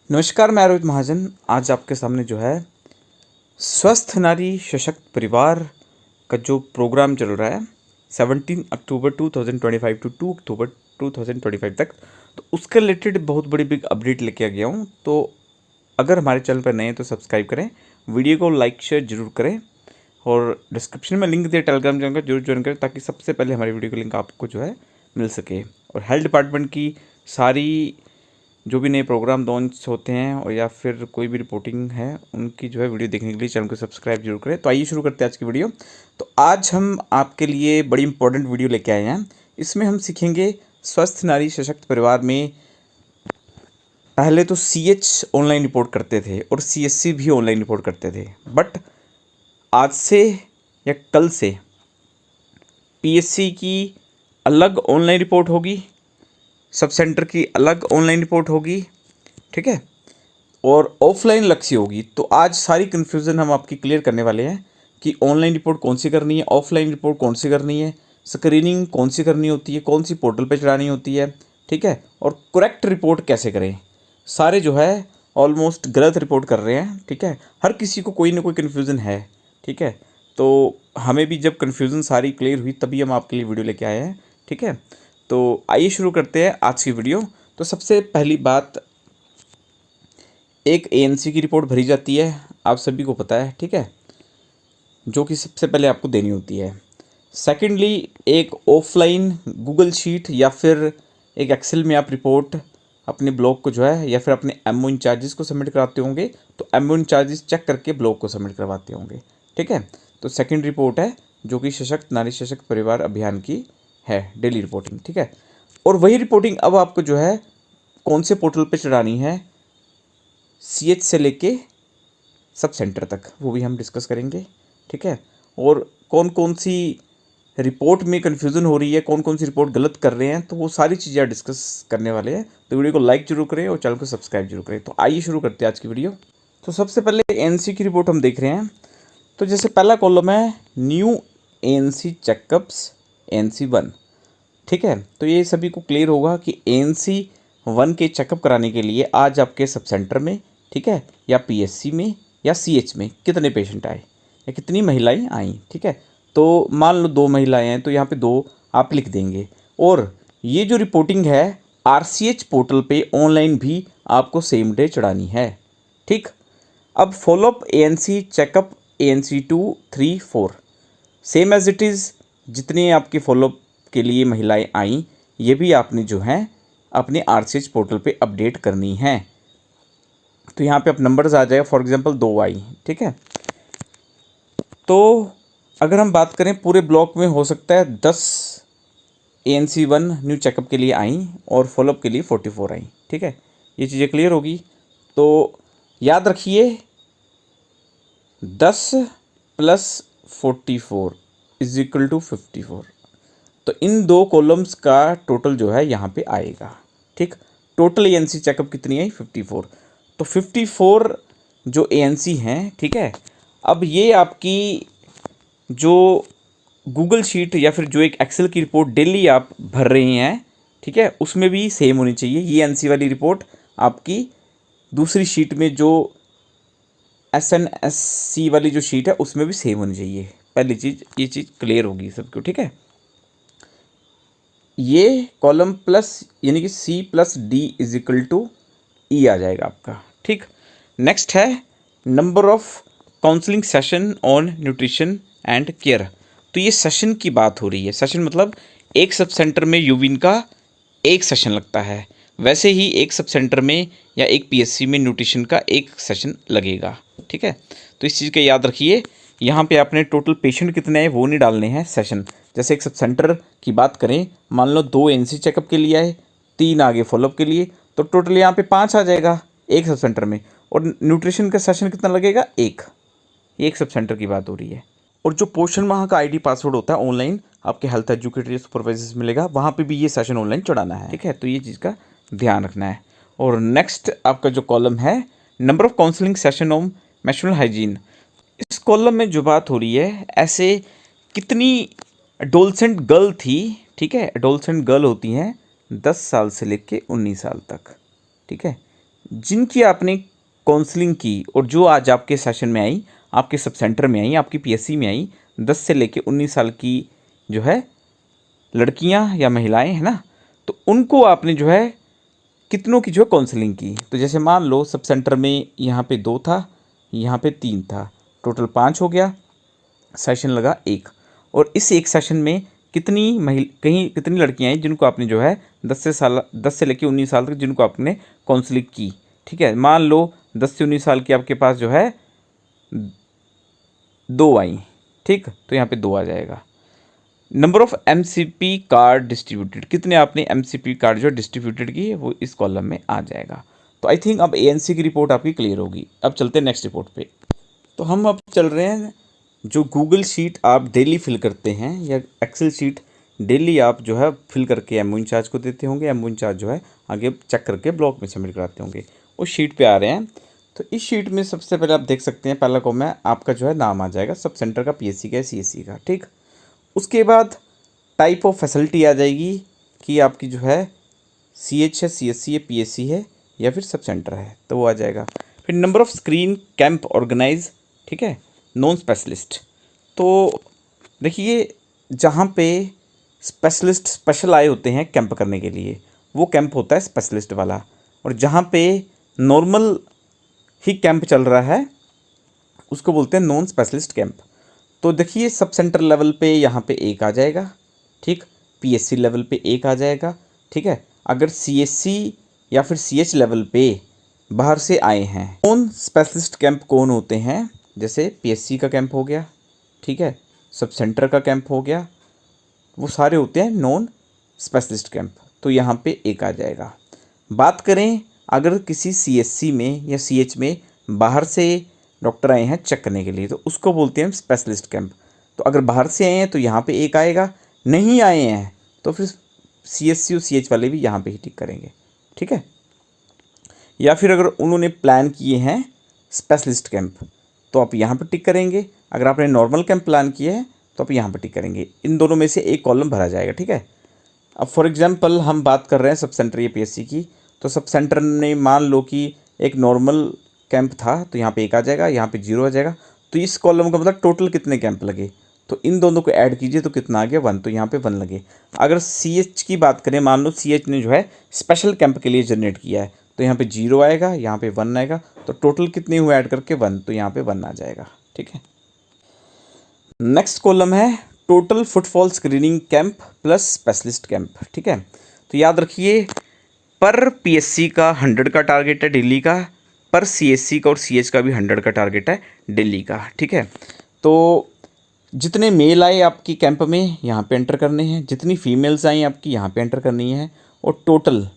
नमस्कार, मैं रोहित महाजन। आज आपके सामने जो है स्वस्थ नारी सशक्त परिवार का जो प्रोग्राम चल रहा है 17 अक्टूबर 2025 टू 2 अक्टूबर 2025 तक, तो उसके रिलेटेड बहुत बड़ी बिग अपडेट लेके आ गया हूँ। तो अगर हमारे चैनल पर नए हैं तो सब्सक्राइब करें, वीडियो को लाइक शेयर जरूर करें और डिस्क्रिप्शन में लिंक दिए टेलीग्राम चैनल का जरूर ज्वाइन करें ताकि सबसे पहले हमारी वीडियो का लिंक आपको जो है मिल सके। और हेल्थ डिपार्टमेंट की सारी जो भी नए प्रोग्राम लॉन्च होते हैं और या फिर कोई भी रिपोर्टिंग है उनकी जो है वीडियो देखने के लिए चैनल को सब्सक्राइब जरूर करें। तो आइए शुरू करते हैं आज की वीडियो। तो आज हम आपके लिए बड़ी इंपॉर्टेंट वीडियो लेके आए हैं। इसमें हम सीखेंगे स्वस्थ नारी सशक्त परिवार में पहले तो CH ऑनलाइन रिपोर्ट करते थे और CSC भी ऑनलाइन रिपोर्ट करते थे, बट आज से या कल से PSC की अलग ऑनलाइन रिपोर्ट होगी, सब सेंटर की अलग ऑनलाइन रिपोर्ट होगी, ठीक है, और ऑफलाइन लक्ष्य होगी। तो आज सारी कन्फ्यूज़न हम आपकी क्लियर करने वाले हैं कि ऑनलाइन रिपोर्ट कौन सी करनी है, ऑफलाइन रिपोर्ट कौन सी करनी है, स्क्रीनिंग कौन सी करनी होती है, कौन सी पोर्टल पे चढ़ानी होती है, ठीक है, और करेक्ट रिपोर्ट कैसे करें। सारे जो है ऑलमोस्ट गलत रिपोर्ट कर रहे हैं, ठीक है, हर किसी को कोई ना कोई कन्फ्यूज़न है, ठीक है। तो हमें भी जब कन्फ्यूज़न सारी क्लियर हुई तभी हम आपके लिए वीडियो लेके आए हैं, ठीक है। तो आइए शुरू करते हैं आज की वीडियो। तो सबसे पहली बात, एक ANC की रिपोर्ट भरी जाती है, आप सभी को पता है, ठीक है, जो कि सबसे पहले आपको देनी होती है। सेकेंडली, एक ऑफलाइन गूगल शीट या फिर एक एक्सेल में आप रिपोर्ट अपने ब्लॉग को जो है या फिर अपने MO इंचार्जेस को सबमिट कराते होंगे, तो MO इंचार्जेस चेक करके ब्लॉग को सबमिट करवाते होंगे, ठीक है। तो सेकेंड रिपोर्ट है जो कि सशक्त नारी सशक्त परिवार अभियान की है, डेली रिपोर्टिंग, ठीक है। और वही रिपोर्टिंग अब आपको जो है कौन से पोर्टल पे चढ़ानी है, CH से लेके सब सेंटर तक, वो भी हम डिस्कस करेंगे, ठीक है। और कौन कौन सी रिपोर्ट में कन्फ्यूज़न हो रही है, कौन कौन सी रिपोर्ट गलत कर रहे हैं, तो वो सारी चीज़ें डिस्कस करने वाले हैं। तो वीडियो को लाइक जरूर करें और चैनल को सब्सक्राइब जरूर करें। तो आइए शुरू करते हैं आज की वीडियो। तो सबसे पहले ANC की रिपोर्ट हम देख रहे हैं। तो जैसे पहला कॉलम है न्यू ANC चेकअप्स ANC 1, ठीक है। तो ये सभी को क्लियर होगा कि ANC 1 के चेकअप कराने के लिए आज आपके सब सेंटर में, ठीक है, या PSC में या CH में कितने पेशेंट आए या कितनी महिलाएं आई, ठीक है। तो मान लो 2 महिलाएं हैं तो यहाँ पे 2 आप लिख देंगे। और ये जो रिपोर्टिंग है RCH पोर्टल पे ऑनलाइन भी आपको सेम डे चढ़ानी है, ठीक। अब follow up ANC checkup ANC 2, 3, 4 same as it is, जितने आपके फॉलोअप के लिए महिलाएं आईं ये भी आपने जो है अपने RCH पोर्टल पे अपडेट करनी है। तो यहाँ पे आप नंबर्स आ जाएगा, फॉर एग्जांपल 2 आई, ठीक है। तो अगर हम बात करें पूरे ब्लॉक में हो सकता है 10 ANC 1 न्यू चेकअप के लिए आई और फॉलोअप के लिए 44 आई, ठीक है। ये चीज़ें क्लियर होगी। तो याद रखिए 10 + 44 इज इक्वल टू 54। तो इन 2 कॉलम्स का टोटल जो है यहाँ पे आएगा, ठीक। टोटल ANC चेकअप कितनी आई 54। तो 54 जो ANC हैं, ठीक है। अब ये आपकी जो गूगल शीट या फिर जो एक एक्सेल की रिपोर्ट डेली आप भर रहे हैं, ठीक है, उसमें भी सेम होनी चाहिए। ये NC वाली रिपोर्ट आपकी दूसरी शीट में जो SNSC वाली जो शीट है उसमें भी सेम होनी चाहिए। पहली चीज़, ये चीज़ क्लियर होगी सबको, ठीक है। ये कॉलम प्लस यानी कि C + D is equal to E आ जाएगा आपका, ठीक। नेक्स्ट है number of counselling session on nutrition and care. तो ये सेशन की बात हो रही है। सेशन मतलब एक सब सेंटर में यूविन का एक सेशन लगता है, वैसे ही एक सब सेंटर में या एक PSC में न्यूट्रिशन का एक सेशन लगेगा, ठीक है। तो इस चीज़ का याद रखिए। यहाँ पे आपने टोटल पेशेंट कितने हैं वो नहीं डालने हैं, सेशन। जैसे एक सब सेंटर की बात करें, मान लो 2 NC चेकअप के लिए आए, 3 आगे फॉलोअप के लिए, तो टोटल यहाँ पे 5 आ जाएगा एक सब सेंटर में। और न्यूट्रिशन का सेशन कितना लगेगा, एक सब सेंटर की बात हो रही है। और जो पोषण माह का ID पासवर्ड होता है ऑनलाइन आपके हेल्थ एजुकेटर या सुपरवाइजर्स मिलेगा, वहाँ पे भी ये सेशन ऑनलाइन चढ़ाना है, ठीक है। तो ये चीज़ का ध्यान रखना है। और नेक्स्ट आपका जो कॉलम है number of counselling session on menstrual hygiene. इस कॉलम में जो बात हो रही है, ऐसे कितनी एडोलसेंट गर्ल थी, ठीक है। एडोलसेंट गर्ल होती हैं 10 साल से लेके 19 साल तक, ठीक है। जिनकी आपने काउंसलिंग की और जो आज आपके सेशन में आई, आपके सब सेंटर में आई, आपकी पीएससी में आई, 10 से लेके 19 साल की जो है लड़कियां या महिलाएं हैं ना, तो उनको आपने जो है कितनों की जो है काउंसलिंग की। तो जैसे मान लो सब सेंटर में यहाँ पे 2 था, यहाँ पे 3 था, टोटल 5 हो गया, सेशन लगा 1। और इस एक सेशन में कितनी लड़कियां हैं जिनको आपने जो है 10 से लेके 19 साल तक जिनको आपने काउंसलिंग की। ठीक है, मान लो 10 से 19 साल की आपके पास जो है 2 आई। ठीक, तो यहाँ पे 2 आ जाएगा। Number of MCP card distributed, कितने आपने एमसीपी कार्ड जो डिस्ट्रीब्यूटेड की वो इस कॉलम में आ जाएगा। तो आई थिंक अब एएनसी की रिपोर्ट आपकी क्लियर होगी। अब चलते हैं नेक्स्ट रिपोर्ट पे। तो हम अब चल रहे हैं, जो गूगल शीट आप डेली फिल करते हैं या एक्सेल शीट डेली आप जो है फिल करके एमओ इंचार्ज को देते होंगे, एमओ इंचार्ज जो है आगे चेक करके ब्लॉक में सबमिट कराते होंगे, उस शीट पे आ रहे हैं। तो इस शीट में सबसे पहले आप देख सकते हैं, पहला कॉलम है आपका जो है नाम आ जाएगा, सब सेंटर का, पीएससी का, सीएससी का। ठीक, उसके बाद टाइप ऑफ फैसिलिटी आ जाएगी कि आपकी जो है सीएच है, सीएससी है, पीएससी है या फिर सब सेंटर है, तो वो आ जाएगा। फिर number of screen camp organise, ठीक है, नॉन स्पेशलिस्ट। तो देखिए, जहाँ पे स्पेशलिस्ट स्पेशल आए होते हैं कैंप करने के लिए, वो कैंप होता है स्पेशलिस्ट वाला। और जहाँ पे नॉर्मल ही कैंप चल रहा है उसको बोलते हैं नॉन स्पेशलिस्ट कैंप। तो देखिए, सब सेंटर लेवल पे यहाँ पे 1 आ जाएगा। ठीक, पीएससी लेवल पे 1 आ जाएगा। ठीक है, अगर सीएससी या फिर सीएच लेवल पे बाहर से आए हैं, नॉन स्पेशलिस्ट कैंप कौन होते हैं, जैसे पीएससी का कैंप हो गया, ठीक है, सब सेंटर का कैंप हो गया, वो सारे होते हैं नॉन स्पेशलिस्ट कैंप। तो यहाँ पे 1 आ जाएगा। बात करें अगर किसी सीएससी में या सीएच में बाहर से डॉक्टर आए हैं चेक करने के लिए, तो उसको बोलते हैं स्पेशलिस्ट कैंप। तो अगर बाहर से आए हैं तो यहाँ पे 1 आएगा, नहीं आए हैं तो फिर सीएससी और सीएच वाले भी यहाँ पे ही टिक करेंगे। ठीक है, या फिर अगर उन्होंने प्लान किए हैं स्पेशलिस्ट कैंप तो आप यहाँ पर टिक करेंगे। अगर आपने नॉर्मल कैंप प्लान किए हैं तो आप यहाँ पर टिक करेंगे। इन दोनों में से एक कॉलम भरा जाएगा। ठीक है, अब फॉर एग्जांपल हम बात कर रहे हैं सब सेंटर या पीएससी की, तो सब सेंटर ने मान लो कि एक नॉर्मल कैंप था तो यहाँ पे 1 आ जाएगा, यहाँ पे 0 आ जाएगा। तो इस कॉलम का मतलब टोटल कितने कैंप लगे, तो इन दोनों को ऐड कीजिए तो कितना आ गया 1, तो यहाँ पे 1 लगे। अगर सीएच की बात करें, मान लो सीएच ने जो है स्पेशल कैंप के लिए जनरेट किया है, तो यहाँ पे 0 आएगा, यहाँ पे 1 आएगा, तो टोटल कितने हुए ऐड करके 1, तो यहाँ पे 1 आ जाएगा। ठीक है, नेक्स्ट कॉलम है total footfall screening camp plus specialist camp. ठीक है, तो याद रखिए, पर पीएससी का 100 का टारगेट है दिल्ली का, पर सीएससी का और सीएच का भी 100 का टारगेट है दिल्ली का। ठीक है, तो जितने मेल आए आपकी कैंप में यहाँ पे एंटर करने हैं, जितनी फीमेल्स आई आपकी यहाँ पे एंटर करनी है, और टोटल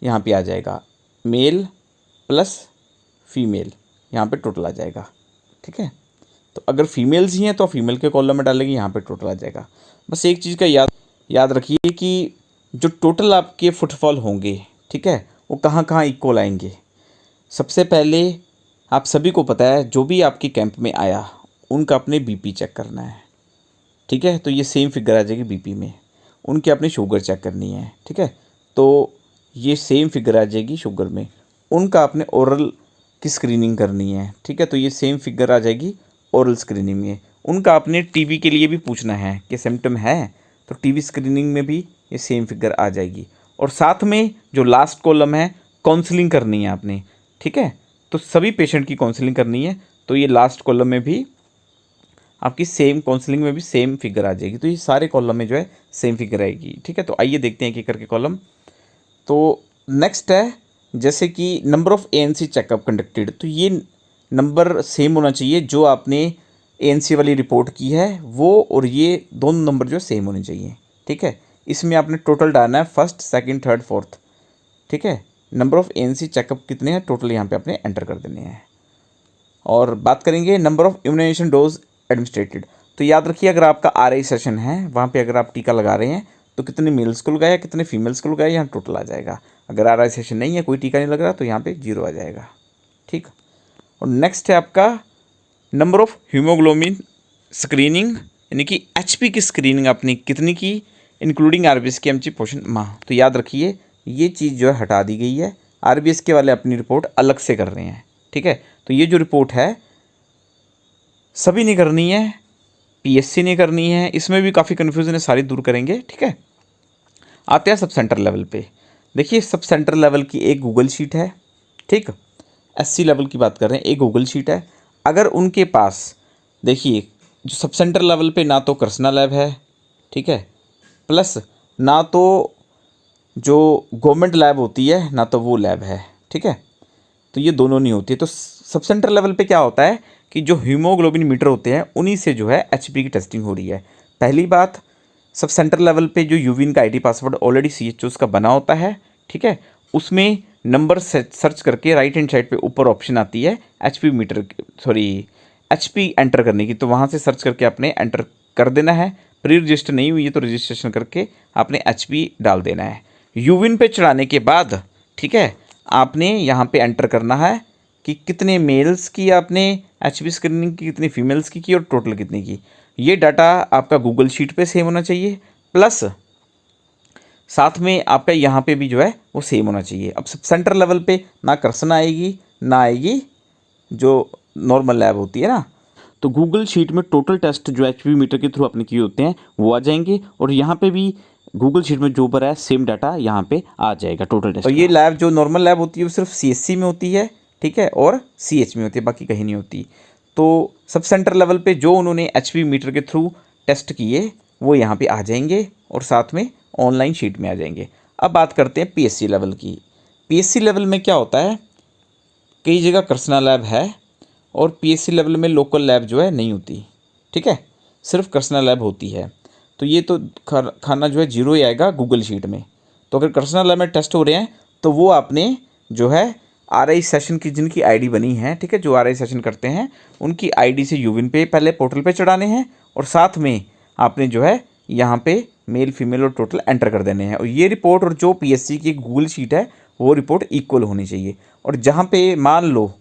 यहाँ पे आ जाएगा मेल प्लस फीमेल, यहाँ पे टोटल आ जाएगा। ठीक है, तो अगर फीमेल्स ही हैं तो फीमेल के कॉलम में डालेंगे, यहाँ पे टोटल आ जाएगा। बस एक चीज़ का याद रखिए कि जो टोटल आपके फुटफॉल होंगे, ठीक है, वो कहाँ कहाँ इक्वल आएंगे। सबसे पहले आप सभी को पता है, जो भी आपके कैंप में आया उनका अपने बीपी चेक करना है। ठीक है, तो ये सेम फिगर आ जाएगी बीपी में। उनकी अपनी शुगर चेक करनी है। ठीक है, तो ये सेम फिगर आ जाएगी शुगर में। उनका अपने ओरल की स्क्रीनिंग करनी है। ठीक है, तो ये सेम फिगर आ जाएगी ओरल स्क्रीनिंग में। उनका अपने टीबी के लिए भी पूछना है कि सिम्टम है, तो टीबी स्क्रीनिंग में भी ये सेम फिगर आ जाएगी। और साथ में जो लास्ट कॉलम है, काउंसलिंग करनी है आपने। ठीक है, तो सभी पेशेंट की काउंसलिंग करनी है, तो ये लास्ट कॉलम में भी आपकी सेम, काउंसलिंग में भी सेम फिगर आ जाएगी। तो ये सारे कॉलम में जो है सेम फिगर आएगी। ठीक है, तो आइए देखते हैं एक एक करके कॉलम। तो नेक्स्ट है जैसे कि number of ANC checkup conducted, तो ये नंबर सेम होना चाहिए जो आपने एएनसी वाली रिपोर्ट की है वो, और ये दोनों नंबर जो सेम होने चाहिए। ठीक है, इसमें आपने टोटल डालना है फर्स्ट, सेकंड, थर्ड, फोर्थ। ठीक है, नंबर ऑफ़ एएनसी चेकअप कितने हैं टोटल यहाँ पे आपने एंटर कर देने हैं। और बात करेंगे number of immunisation dose administered, तो याद रखिए अगर आपका आरआई सेशन है वहाँ पे अगर आप टीका लगा रहे हैं तो कितने मेल्स को लगाया, कितने फीमेल्स को लगाया, यहाँ टोटल आ जाएगा। अगर आरआई सेशन नहीं है, कोई टीका नहीं लग रहा, तो यहाँ पे 0 आ जाएगा। ठीक, और नेक्स्ट है आपका नंबर ऑफ़ हीमोग्लोबिन स्क्रीनिंग, यानी कि एचपी की स्क्रीनिंग आपने कितनी की, इंक्लूडिंग आरबीसी की एमजी पोषण माह। तो याद रखिए ये चीज़ जो है हटा दी गई है, RBSK वाले अपनी रिपोर्ट अलग से कर रहे हैं, ठीक है। तो ये जो रिपोर्ट है सभी ने करनी है, PSC ने करनी है, इसमें भी काफ़ी कन्फ्यूज़न है, सारी दूर करेंगे, ठीक है। आते हैं सब सेंटर लेवल पे। देखिए सब सेंटर लेवल की एक गूगल शीट है, ठीक। SC लेवल की बात कर रहे हैं, एक गूगल शीट है। अगर उनके पास देखिए जो सब सेंटर लेवल पे ना तो कृष्णा लैब है, ठीक है, प्लस ना तो जो गवर्नमेंट लैब होती है ना तो वो लैब है, ठीक है। तो ये दोनों नहीं होती है। तो सब सेंटर लेवल पे क्या होता है कि जो हीमोग्लोबिन मीटर होते हैं उन्हीं से जो है HP की टेस्टिंग हो रही है। पहली बात, सब सेंटर लेवल पे जो यूविन का ID पासवर्ड ऑलरेडी CHOs का बना होता है, ठीक है, उसमें नंबर सर्च करके राइट हैंड साइड पे ऊपर ऑप्शन आती है HP एंटर करने की, तो वहाँ से सर्च करके आपने एंटर कर देना है। प्री रजिस्टर नहीं हुई है तो रजिस्ट्रेशन करके आपने HP डाल देना है। यूविन पे चढ़ाने के बाद, ठीक है, आपने यहाँ पे एंटर करना है कि कितने मेल्स की आपने HP स्क्रीनिंग की, कितनी फीमेल्स की और टोटल कितनी की। ये डाटा आपका गूगल शीट पे सेम होना चाहिए, प्लस साथ में आपका यहाँ पे भी जो है वो सेम होना चाहिए। अब सब सेंटर लेवल पे ना कृष्णा आएगी ना आएगी जो नॉर्मल लैब होती है ना, तो गूगल शीट में टोटल टेस्ट जो HP मीटर के थ्रू अपने किए होते हैं वो आ जाएंगे, और यहाँ पे भी गूगल शीट में जो भरा है सेम डाटा यहाँ पे आ जाएगा टोटल टेस्ट। और ये लैब जो नॉर्मल लैब होती है वो सिर्फ CSC में होती है, ठीक है, और CH में होती है, बाकी कहीं नहीं होती। तो सब सेंटर लेवल पे जो उन्होंने HP मीटर के थ्रू टेस्ट किए वो यहाँ पे आ जाएंगे और साथ में ऑनलाइन शीट में आ जाएंगे। अब बात करते हैं PSC लेवल की। PSC लेवल में क्या होता है, कई जगह कृष्णा लैब है और PSC लेवल में लोकल लैब जो है नहीं होती, ठीक है, सिर्फ कृष्णा लैब होती है। तो ये तो खाना जो है 0 ही आएगा गूगल शीट में। तो अगर कृष्णा लैब में टेस्ट हो रहे हैं तो वो आपने जो है RI सेशन की जिनकी ID बनी है, ठीक है, जो RI सेशन करते हैं उनकी ID से यूविन पे पहले पोर्टल पे चढ़ाने हैं, और साथ में आपने जो है यहाँ पे मेल फीमेल और टोटल एंटर कर देने हैं। और ये रिपोर्ट और जो PSC की गूगल शीट है वो रिपोर्ट इक्वल होनी चाहिए। और जहाँ पे मान लो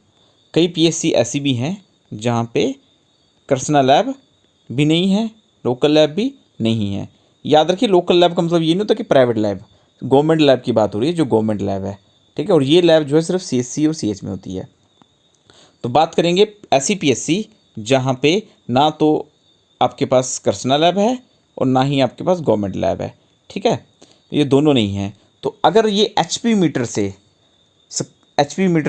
कई PSC ऐसी भी हैं जहाँ पे कृष्णा लैब भी नहीं है, लोकल लैब भी नहीं है। याद रखिए लोकल लैब का मतलब ये नहीं होता कि प्राइवेट लैब, गवर्नमेंट लैब की बात हो रही है, जो गवर्नमेंट लैब है, ठीक है। और ये लैब जो है सिर्फ CSC और CH में होती है। तो बात करेंगे ऐसी PSC जहाँ पे ना तो आपके पास कृष्णा लैब है और ना ही आपके पास गवर्नमेंट लैब है, ठीक है, ये दोनों नहीं हैं। तो अगर ये HP मीटर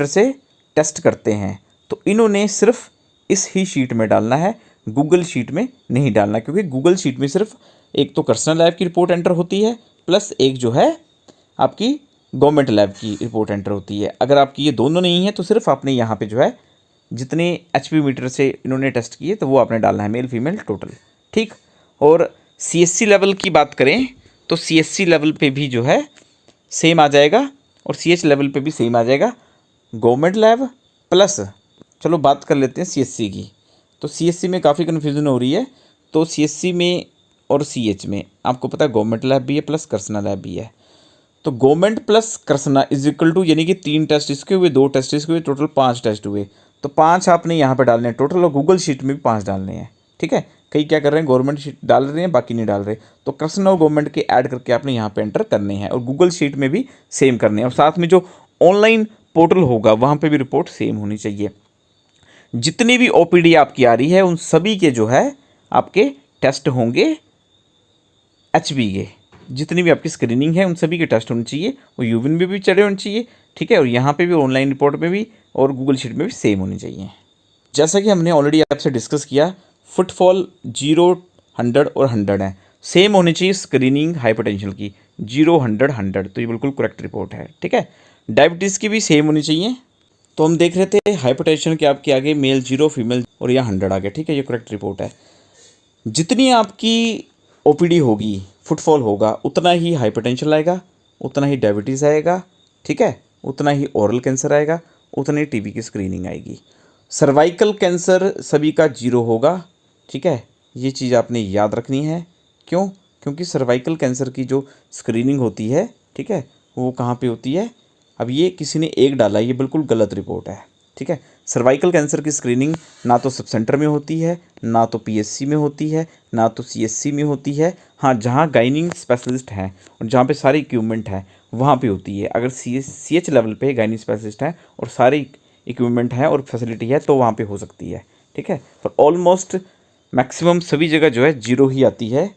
से टेस्ट करते हैं तो इन्होंने सिर्फ इस ही शीट में डालना है, गूगल शीट में नहीं डालना, क्योंकि गूगल शीट में सिर्फ एक तो कृष्णा लैब की रिपोर्ट एंटर होती है, प्लस एक जो है आपकी गवर्नमेंट लैब की रिपोर्ट एंटर होती है। अगर आपकी ये दोनों नहीं है तो सिर्फ आपने यहाँ पे जो है जितने HP मीटर से इन्होंने टेस्ट किए तो वो आपने डालना है, मेल फीमेल टोटल, ठीक। और CSC लेवल की बात करें तो CSC लेवल पे भी जो है सेम आ जाएगा और CH लेवल पे भी सेम आ जाएगा, गवर्नमेंट लैब प्लस, चलो बात कर लेते हैं CSC की। तो CSC में काफ़ी कन्फ्यूज़न हो रही है। तो CSC में और CH में आपको पता है गवर्नमेंट लैब भी है प्लस कृष्णा लैब भी है। तो government plus Krishna is equal to, यानी कि 3 टेस्ट इसके हुए, 2 टेस्ट इसके हुए, टोटल 5 टेस्ट हुए। तो 5 आपने यहाँ पे डालने हैं टोटल, और गूगल शीट में भी 5 डालने हैं, ठीक है। कई क्या कर रहे हैं, गवर्नमेंट शीट डाल रहे हैं बाकी नहीं डाल रहे, तो कृष्णा और गवर्नमेंट के ऐड करके आपने यहाँ पे एंटर करने हैं, और गूगल शीट में भी सेम करने हैं। और साथ में जो ऑनलाइन पोर्टल होगा वहाँ पे भी रिपोर्ट सेम होनी चाहिए। जितनी भी OPD आपकी आ रही है उन सभी के जो है आपके टेस्ट होंगे HP के, जितनी भी आपकी स्क्रीनिंग है उन सभी के टेस्ट होने चाहिए, वो यूविन में भी चढ़े होने चाहिए, ठीक है, और यहाँ पे भी ऑनलाइन रिपोर्ट में भी और गूगल शीट में भी सेम होनी चाहिए। जैसा कि हमने ऑलरेडी आपसे डिस्कस किया, फुटफॉल 0, 100 और 100 है, सेम होनी चाहिए स्क्रीनिंग हाइपरटेंशन की 0, 100, 100, तो ये बिल्कुल करेक्ट रिपोर्ट है, ठीक है। डायबिटीज़ की भी सेम होनी चाहिए। तो हम देख रहे थे हाइपरटेंशन के आपके आगे मेल 0, फीमेल और यहाँ 100 आ गया, ठीक है, ये करेक्ट रिपोर्ट है। जितनी आपकी OPD होगी, फुटफॉल होगा, उतना ही हाइपरटेंशन आएगा, उतना ही डायबिटीज़ आएगा, ठीक है, उतना ही ओरल कैंसर आएगा, उतनी TB की स्क्रीनिंग आएगी। सर्वाइकल कैंसर सभी का 0 होगा, ठीक है, ये चीज़ आपने याद रखनी है। क्यों? क्योंकि सर्वाइकल कैंसर की जो स्क्रीनिंग होती है, ठीक है, वो कहाँ पे होती है। अब ये किसी ने एक डाला, ये बिल्कुल गलत रिपोर्ट है, ठीक है। सर्वाइकल कैंसर की स्क्रीनिंग ना तो सब सेंटर में होती है, ना तो PSC में होती है, ना तो CSC में होती है। हाँ, जहाँ गाइनिंग स्पेशलिस्ट हैं और जहाँ पे सारे इक्विपमेंट है वहाँ पे होती है। अगर CH लेवल पे गायनी स्पेशलिस्ट है और सारे इक्विपमेंट है और फैसिलिटी है तो वहाँ पे हो सकती है, ठीक है। पर ऑलमोस्ट मैक्सिमम सभी जगह जो है 0 ही आती है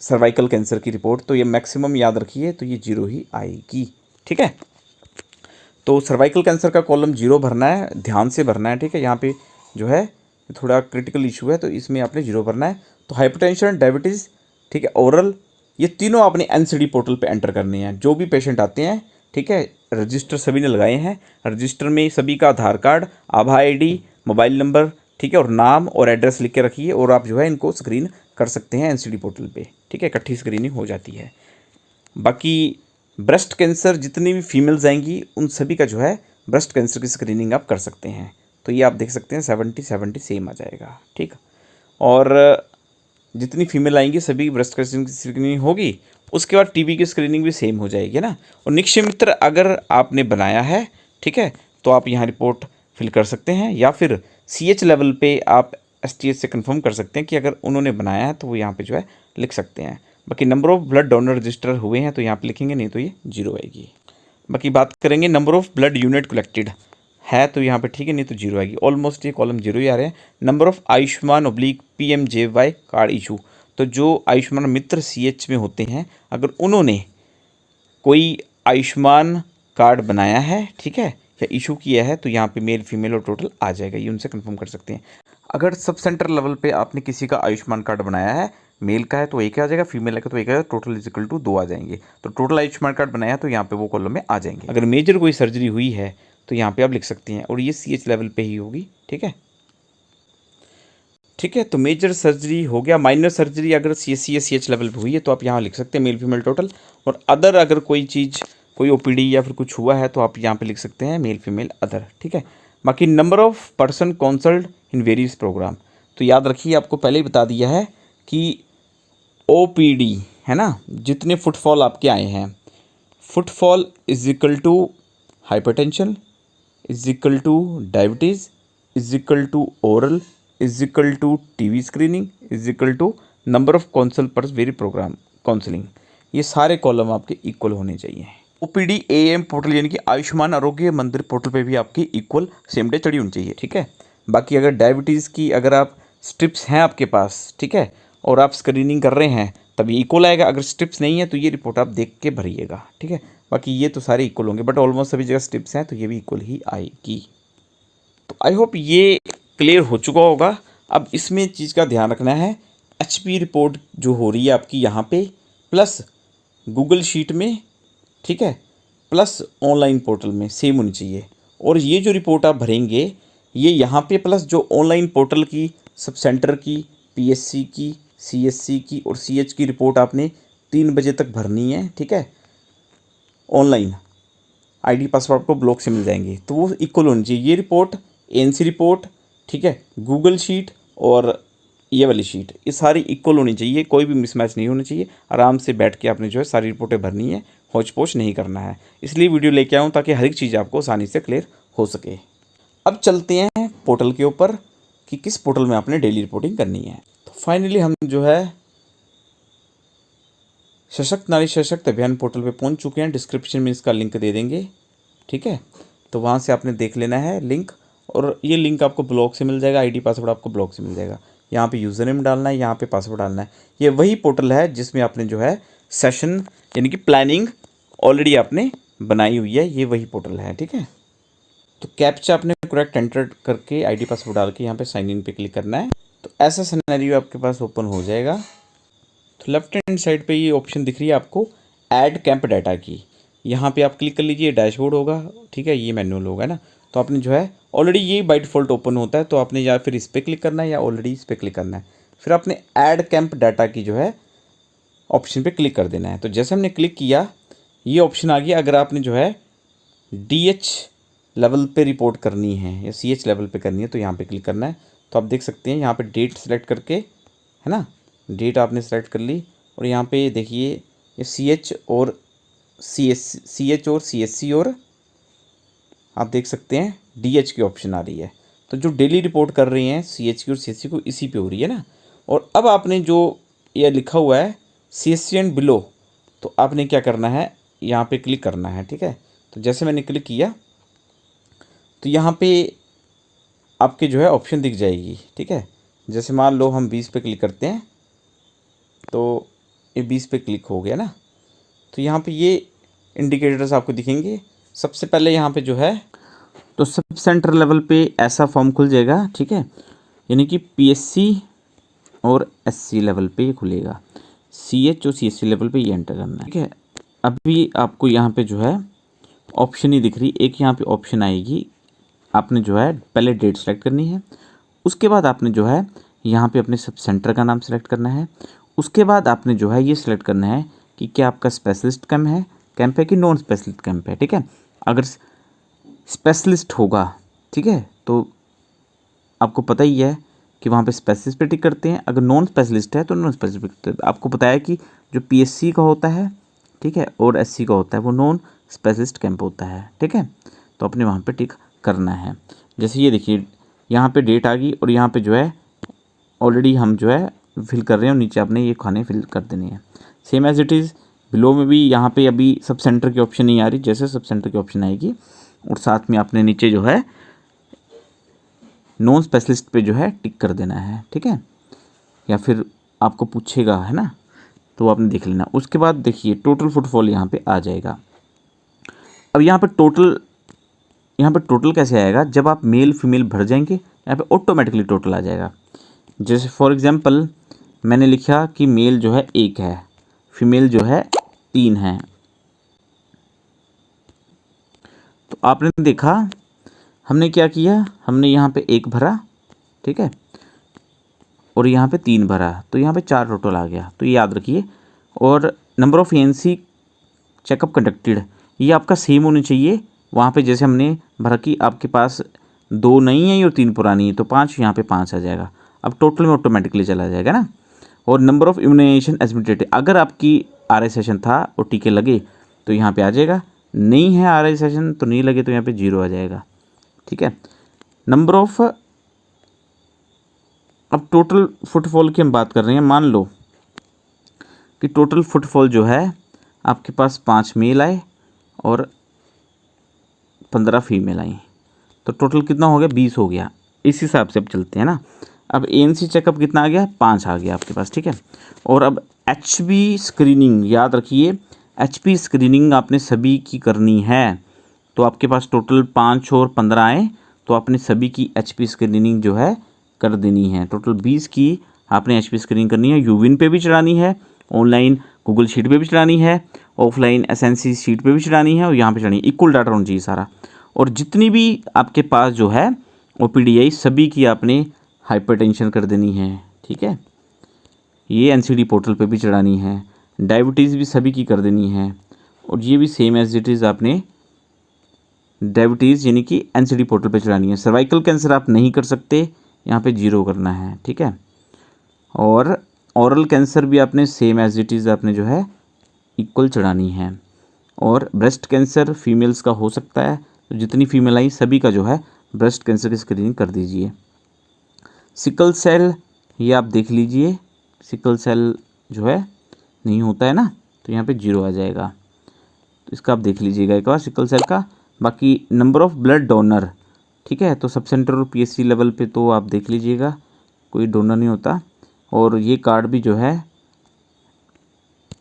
सर्वाइकल कैंसर की रिपोर्ट, तो ये मैक्सिमम याद रखिए, तो ये 0 ही आएगी, ठीक है। तो सर्वाइकल कैंसर का कॉलम 0 भरना है, ध्यान से भरना है, ठीक है। यहाँ पे जो है थोड़ा क्रिटिकल इशू है तो इसमें आपने 0 भरना है। तो हाइपरटेंशन, डायबिटीज़, ठीक है, ओरल, ये तीनों आपने NCD पोर्टल पे एंटर करने हैं। जो भी पेशेंट आते हैं, ठीक है, रजिस्टर सभी ने लगाए हैं, रजिस्टर में सभी का आधार कार्ड, आभा ID, मोबाइल नंबर, ठीक है, और नाम और एड्रेस लिख के रखिए और आप जो है इनको स्क्रीन कर सकते हैं NCD पोर्टल पे, ठीक है। इकट्ठी स्क्रीनिंग हो जाती है। बाकी ब्रेस्ट कैंसर जितनी भी फीमेल्स आएंगी उन सभी का जो है ब्रेस्ट कैंसर की स्क्रीनिंग आप कर सकते हैं। तो ये आप देख सकते हैं 70 सेम आ जाएगा, ठीक। और जितनी फीमेल आएंगी सभी ब्रेस्ट कैंसर की स्क्रीनिंग होगी। उसके बाद TB की स्क्रीनिंग भी सेम हो जाएगी ना। और निक्षय मित्र अगर आपने बनाया है, ठीक है, तो आप यहाँ रिपोर्ट फिल कर सकते हैं, या फिर CH लेवल पे आप STH से कंफर्म कर सकते हैं कि अगर उन्होंने बनाया है तो वो यहाँ पे जो है लिख सकते हैं। बाकी number of blood donor register हुए हैं तो यहाँ पे लिखेंगे, नहीं तो ये 0 आएगी। बाकी बात करेंगे number of blood unit collected है तो यहाँ पे ठीक है, नहीं तो 0 आएगी। ऑलमोस्ट ये कॉलम 0 ही आ रहे हैं। Number of Ayushman /PMJY card issue, तो जो आयुष्मान मित्र CH में होते हैं अगर उन्होंने कोई आयुष्मान कार्ड बनाया है, ठीक है, या इशू किया है तो यहाँ पे मेल फीमेल और टोटल आ जाएगा, ये उनसे कंफर्म कर सकते हैं। अगर सब सेंटर लेवल पे आपने किसी का आयुष्मान कार्ड बनाया है, मेल का है तो 1 आ जाएगा, फीमेल का तो 1 आ जाएगा, टोटल इक्वल टू 2 आ जाएंगे। तो टोटल आयुष्मान कार्ड बनाया है तो यहाँ पे वो कॉलम में आ जाएंगे। अगर मेजर कोई सर्जरी हुई है तो यहाँ पे आप लिख सकते हैं और ये CH लेवल पे ही होगी, ठीक है, ठीक है। तो मेजर सर्जरी हो गया। माइनर सर्जरी अगर CSC या CH लेवल पे हुई है तो आप यहाँ लिख सकते हैं मेल फीमेल टोटल। और अदर अगर कोई चीज़, कोई OPD या फिर कुछ हुआ है तो आप यहाँ पे लिख सकते हैं मेल फीमेल अदर, ठीक है। बाकी number of person consult in various programme, तो याद रखिए आपको पहले ही बता दिया है कि OPD है ना, जितने फुटफॉल आपके आए हैं, footfall is equal to hypertension is equal to diabetes is equal to oral is equal to TB screening is equal to number of counsel पर वेरी प्रोग्राम काउंसलिंग। ये सारे कॉलम आपके इक्वल होने चाहिए। OPD AM पोर्टल यानी कि आयुष्मान आरोग्य मंदिर पोर्टल पे भी आपकी इक्वल सेम डे चढ़ी होनी चाहिए, ठीक है। बाकी अगर डायबिटीज़ की अगर आप स्ट्रिप्स हैं आपके पास, ठीक है, और आप स्क्रीनिंग कर रहे हैं तब ये इक्वल आएगा। अगर स्ट्रिप्स नहीं है तो ये रिपोर्ट आप देख के भरिएगा, ठीक है। बाकी ये तो सारे इक्वल होंगे, बट ऑलमोस्ट सभी जगह स्ट्रिप्स हैं तो ये भी इक्वल ही आएगी। तो आई होप ये क्लियर हो चुका होगा। अब इसमें चीज़ का ध्यान रखना है, HP रिपोर्ट जो हो रही है आपकी यहाँ पे प्लस गूगल शीट में, ठीक है, प्लस ऑनलाइन पोर्टल में सेम होनी चाहिए। और ये जो रिपोर्ट आप भरेंगे ये यहाँ पे प्लस जो ऑनलाइन पोर्टल की, सब सेंटर की, PSC की, CSC की और CH की रिपोर्ट आपने 3 बजे तक भरनी है, ठीक है। ऑनलाइन ID पासवर्ड आपको ब्लॉक से मिल जाएंगे तो वो इक्वल होनी चाहिए। ये रिपोर्ट ANC रिपोर्ट, ठीक है, गूगल शीट और ये वाली शीट, ये सारी इक्वल होनी चाहिए, कोई भी मिसमैच नहीं होना चाहिए। आराम से बैठ के आपने जो है सारी रिपोर्टें भरनी है, होच पोच नहीं करना है। इसलिए वीडियो लेके आऊँ ताकि हर एक चीज़ आपको आसानी से क्लियर हो सके। अब चलते हैं पोर्टल के ऊपर कि किस पोर्टल में आपने डेली रिपोर्टिंग करनी है। तो फाइनली हम जो है सशक्त नारी सशक्त अभियान पोर्टल पे पहुंच चुके हैं। डिस्क्रिप्शन में इसका लिंक दे देंगे, ठीक है, तो वहाँ से आपने देख लेना है लिंक। और ये लिंक आपको ब्लॉक से मिल जाएगा, ID पासवर्ड आपको ब्लॉक से मिल जाएगा। यहाँ पे यूज़र नेम डालना है, यहाँ पे पासवर्ड डालना है। ये वही पोर्टल है जिसमें आपने जो है सेशन यानी कि प्लानिंग ऑलरेडी आपने बनाई हुई है, ये वही पोर्टल है, ठीक है। तो कैप्चा आपने करेक्ट एंटर करके ID पासवर्ड डाल के यहाँ पे साइन इन पे क्लिक करना है। तो ऐसा सिनेरियो आपके पास ओपन हो जाएगा। तो लेफ्ट हैंड साइड पे ये ऑप्शन दिख रही है आपको ऐड कैंप डाटा की, यहाँ पे आप क्लिक कर लीजिए। डैशबोर्ड होगा, ठीक है, ये मैनुअल होगा ना। तो आपने जो है ऑलरेडी ये बाय डिफ़ॉल्ट ओपन होता है, तो आपने या फिर इस पर क्लिक करना है या ऑलरेडी इस पर क्लिक करना है। फिर आपने ऐड कैंप डाटा की जो है ऑप्शन पे क्लिक कर देना है। तो जैसे हमने क्लिक किया ये ऑप्शन आ गया। अगर आपने जो है DH लेवल पे रिपोर्ट करनी है या CH लेवल पे करनी है तो यहाँ पे क्लिक करना है। तो आप देख सकते हैं यहाँ पे डेट सेलेक्ट करके, है ना, डेट आपने सेलेक्ट कर ली। और यहाँ पे देखिए ये CH और CSC और आप देख सकते हैं DH की ऑप्शन आ रही है। तो जो डेली रिपोर्ट कर रही हैं CH की और CSC को इसी पे हो रही है ना। और अब आपने जो ये लिखा हुआ है CSC एंड बिलो, तो आपने क्या करना है, यहाँ पे क्लिक करना है, ठीक है। तो जैसे मैंने क्लिक किया तो यहाँ पे आपके जो है ऑप्शन दिख जाएगी, ठीक है। जैसे मान लो हम 20 पे क्लिक करते हैं तो ये 20 पे क्लिक हो गया ना। तो यहाँ पे ये इंडिकेटर्स आपको दिखेंगे। सबसे पहले यहाँ पे जो है तो सब सेंटर लेवल पे ऐसा फॉर्म खुल जाएगा, ठीक है। यानी कि पीएससी और एससी लेवल पे ये खुलेगा। सीएच और सीएससी लेवल पे ये एंटर करना है, ठीक है। अभी आपको यहाँ पे जो है ऑप्शन ही दिख रही, एक यहाँ पे ऑप्शन आएगी। आपने जो है पहले डेट सेलेक्ट करनी है, उसके बाद आपने जो है यहाँ पे अपने सब सेंटर का नाम सेलेक्ट करना है। उसके बाद आपने जो है ये सिलेक्ट करना है कि क्या आपका स्पेशलिस्ट कैंप है कि नॉन स्पेशलिस्ट कैंप है, ठीक है। अगर स्पेशलिस्ट होगा, ठीक है, तो आपको पता ही है कि वहाँ पे स्पेशलिस्ट पे टिक करते हैं। अगर नॉन स्पेशलिस्ट है तो नॉन स्पेशलिस्ट पे टिक करते हैं। आपको बताया कि जो पीएससी का होता है, ठीक है, और एससी का होता है वो नॉन स्पेशलिस्ट कैंप होता है, ठीक है। तो अपने वहाँ पे टिक करना है। जैसे ये देखिए यहाँ पे डेट आ गई और यहाँ पे जो है ऑलरेडी हम जो है फिल कर रहे हैं और नीचे आपने ये खाने फिल कर देनी है। Same as it is below में भी यहाँ पे अभी सब सेंटर की ऑप्शन नहीं आ रही, जैसे सब सेंटर की ऑप्शन आएगी और साथ में आपने नीचे जो है नॉन स्पेशलिस्ट पे जो है टिक कर देना है, ठीक है। या फिर आपको पूछेगा, है ना, तो आपने देख लेना। उसके बाद देखिए टोटल फुटफॉल यहाँ पे आ जाएगा। अब यहाँ पे टोटल कैसे आएगा, जब आप मेल फीमेल भर जाएंगे यहाँ पे ऑटोमेटिकली टोटल आ जाएगा। जैसे फॉर एग्जांपल मैंने लिखा कि मेल जो है 1 है, फीमेल जो है 3 है। तो आपने देखा हमने क्या किया, हमने यहाँ पे 1 भरा, ठीक है, और यहाँ पे 3 भरा, तो यहाँ पे 4 टोटल आ गया। तो ये याद रखिए। और number of ANC checkup conducted ये आपका सेम होनी चाहिए। वहाँ पे जैसे हमने भरा कि आपके पास 2 नई है और 3 पुरानी है, तो 5 यहाँ पे 5 आ जाएगा। अब टोटल में ऑटोमेटिकली चला जाएगा ना। और नंबर ऑफ़ इम्यूनाइजेशन एडमिटेड, अगर आपकी आरआई सेशन था और टीके लगे तो यहाँ पे आ जाएगा, नहीं है आरआई सेशन तो नहीं लगे तो यहाँ पे 0 आ जाएगा, ठीक है। नंबर ऑफ, अब टोटल फुटफॉल की हम बात कर रहे हैं। मान लो कि टोटल फुटफॉल जो है आपके पास 5 मेल आए और 15 फीमेल आई, तो टोटल कितना हो गया, 20 हो गया। इस हिसाब से अब चलते हैं ना। अब एएनसी चेकअप कितना आ गया, 5 आ गया आपके पास, ठीक है। और अब एचबी स्क्रीनिंग याद रखिए, एचबी स्क्रीनिंग आपने सभी की करनी है। तो आपके पास टोटल 5 और 15 आए, तो आपने सभी की एचपी स्क्रीनिंग जो है कर देनी है। टोटल 20 की आपने एचपी स्क्रीनिंग करनी है। यूविन पे भी चढ़ानी है, ऑनलाइन गूगल शीट पे भी चढ़ानी है, ऑफलाइन एसएनसी शीट पे भी चढ़ानी है और यहाँ पे चढ़ानी है। इक्वल डाटा होना चाहिए सारा। और जितनी भी आपके पास जो है ओपीडीआई सभी की आपने हाइपरटेंशन कर देनी है, ठीक है। ये एनसीडी पोर्टल पे भी चढ़ानी है। डायबिटीज़ भी सभी की कर देनी है। और ये भी सेम एज इट इज़ आपने डायबिटीज़ यानी कि एनसीडी पोर्टल पे चढ़ानी है। सर्वाइकल कैंसर आप नहीं कर सकते, यहाँ पे 0 करना है, ठीक है। और ओरल कैंसर भी आपने सेम एज इट इज़ आपने जो है इक्वल चढ़ानी है। और ब्रेस्ट कैंसर फीमेल्स का हो सकता है, तो जितनी फीमेल आई सभी का जो है ब्रेस्ट कैंसर की स्क्रीनिंग कर दीजिए। सिकल सेल ये आप देख लीजिए, सिकल सेल जो है नहीं होता है ना, तो यहाँ पे 0 आ जाएगा। तो इसका आप देख लीजिएगा एक बार सिकल सेल का। बाकी नंबर ऑफ़ ब्लड डोनर, ठीक है, तो सब सेंटर और पीएससी लेवल पे तो आप देख लीजिएगा कोई डोनर नहीं होता। और ये कार्ड भी जो है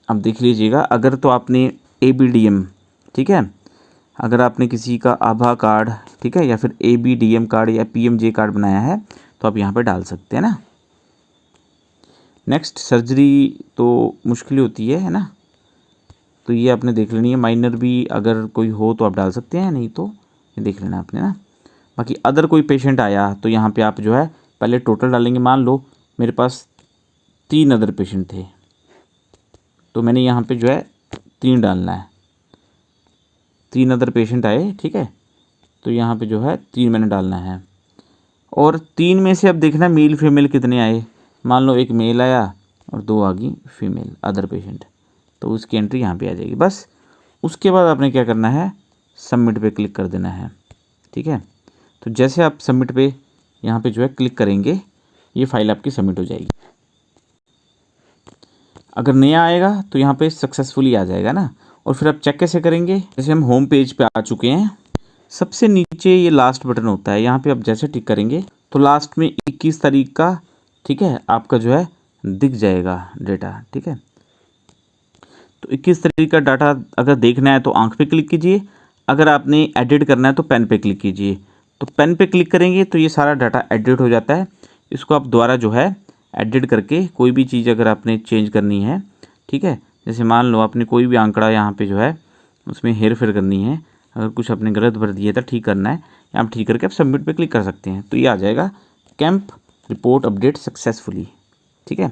आप देख लीजिएगा। अगर तो आपने एबीडीएम, ठीक है, अगर आपने किसी का आभा कार्ड, ठीक है, या फिर एबीडीएम कार्ड या पीएमजे कार्ड बनाया है तो आप यहाँ पे डाल सकते हैं ना। नेक्स्ट सर्जरी तो मुश्किल होती है ना, तो ये आपने देख लेनी है। माइनर भी अगर कोई हो तो आप डाल सकते हैं, नहीं तो ये देख लेना आपने ना। बाकी अदर कोई पेशेंट आया तो यहाँ पे आप जो है पहले टोटल डालेंगे। मान लो मेरे पास 3 अदर पेशेंट थे, तो मैंने यहाँ पे जो है 3 डालना है। 3 अदर पेशेंट आए, ठीक है, तो यहाँ पे जो है 3 मैंने डालना है। और 3 में से अब देखना मेल फीमेल कितने आए। मान लो 1 मेल आया और 2 आ गई फीमेल अदर पेशेंट, तो उसकी एंट्री यहाँ पे आ जाएगी बस। उसके बाद आपने क्या करना है, सबमिट पे क्लिक कर देना है, ठीक है। तो जैसे आप सबमिट पे यहाँ पे जो है क्लिक करेंगे, ये फाइल आपकी सबमिट हो जाएगी। अगर नया आएगा तो यहाँ पे सक्सेसफुली आ जाएगा ना, और फिर आप चेक कैसे करेंगे, जैसे हम होम पेज पे आ चुके हैं, सबसे नीचे ये लास्ट बटन होता है, यहाँ पे आप जैसे टिक करेंगे तो लास्ट में 21 तारीख का, ठीक है, आपका जो है दिख जाएगा डेटा, ठीक है। तो 21 तारीख का डाटा अगर देखना है तो आंख पे क्लिक कीजिए, अगर आपने एडिट करना है तो पेन पे क्लिक कीजिए। तो पेन पे क्लिक करेंगे तो ये सारा डाटा एडिट हो जाता है। इसको आप दोबारा जो है एडिट करके कोई भी चीज़ अगर आपने चेंज करनी है, ठीक है, जैसे मान लो आपने कोई भी आंकड़ा यहाँ पे जो है उसमें हेर फेर करनी है, अगर कुछ आपने गलत भर दिया था, ठीक करना है, आप ठीक करके आप सबमिट पे क्लिक कर सकते हैं। तो ये आ जाएगा कैंप रिपोर्ट अपडेट सक्सेसफुली, ठीक है।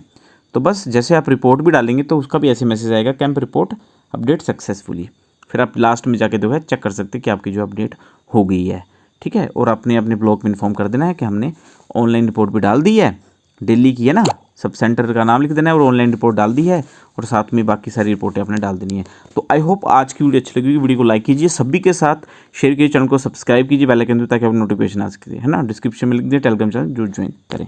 तो बस जैसे आप रिपोर्ट भी डालेंगे तो उसका भी ऐसे मैसेज आएगा कैंप रिपोर्ट अपडेट सक्सेसफुली। फिर आप लास्ट में जाके जो है चेक कर सकते हैं कि आपकी जो अपडेट हो गई है, ठीक है। और आपने अपने ब्लॉग में इन्फॉर्म कर देना है कि हमने ऑनलाइन रिपोर्ट भी डाल दी है, दिल्ली की है ना, सब सेंटर का नाम लिख देना है और ऑनलाइन रिपोर्ट डाल दी है, और साथ में बाकी सारी रिपोर्टें आपने डाल देनी है। तो आई होप आज की वीडियो अच्छी लगी, वीडियो को लाइक कीजिए, सभी के साथ शेयर कीजिए, चैनल को सब्सक्राइब कीजिए, बेल आइकन ताकि आप नोटिफिकेशन आ सके, है ना। डिस्क्रिप्शन में लिख दिए टेलीग्राम चैनल जो ज्वाइन करें।